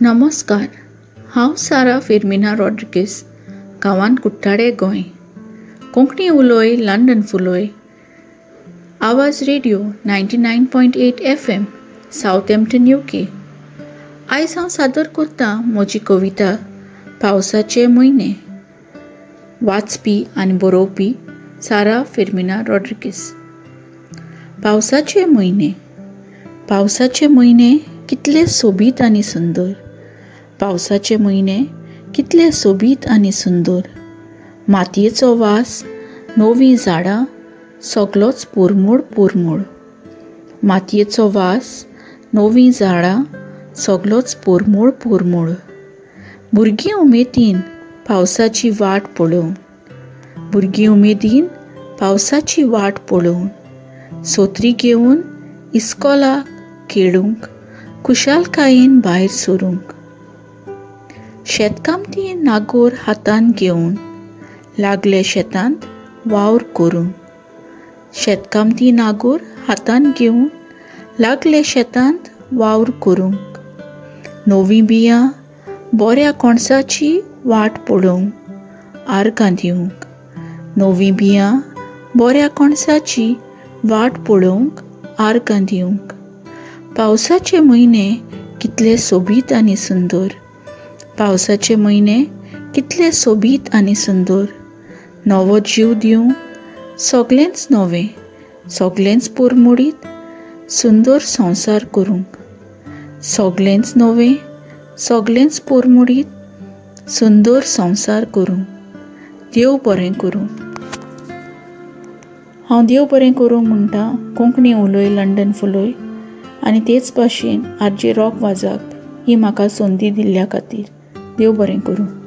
नमस्कार, हांव सारा फेर्मिना रॉड्रिगीस, गांवांत कुट्टाडे गोंय. कोंकणी उलोय लंडन फुलोय. आवाज रेडिओ 99.8 FM साउथहॅम्प्टन UK. आयज हांव सादर करतां म्हजी कविता पावसाचे म्हयने. वाचपी आनी बरोवपी सारा फेर्मिना रॉड्रिगीस. पावसाचे म्हयने. पावसाचे म्हयने कितले सोबीत आनी सुंदर. पावसाचे म्हयने कितले सोबीत आनी सुंदर. मातयेचो वास, नवीं झाडां, सगळोच पोरमोड पोरमोड. मातयेचो वास, नवीं झाडां, सगळोच पोरमोड पोरमोड. भुरगीं उमेदीन पावसाची वाट पळोवन. भुरगीं उमेदीन पावसाची वाट पळोवन. सोत्री घेवन इस्कॉलाक खेळूंक, खुशालकायेन भायर सरूंक. शेतकामती नागोर हातान घेवन लागले शेतांत वावर करूंक. शेतकामती नागोर हातान घेवन लागले शेतांत वावर करूंक. नवीं बियां बऱ्या कोणसाची वाट पळोवंक आर्गां दिवंक. नवीं बियां बऱ्या कोणसाची वाट पळोवंक आर्गां दिवंक. पावसाचे म्हयने कितले सोबीत आनी सुंदर. पावसाचे म्हयने कितले सोबीत आनी सुंदर. नवो जीव दिवंक सगळेंच नवें, सगळेंच पोरमोडीत सुंदर संवसार करूंक. सगळेंच नवें, सगळेंच पोरमोडीत सुंदर संवसार करूंक. देव बरें करूं. हांव देव बरें करूं म्हणटा कोंकणी उलोय लंडन फुलोय आनी तेच भाशेन आरजे रॉक वाजक ही म्हाका संदी दिल्ल्या खातीर. देव बरें करूं.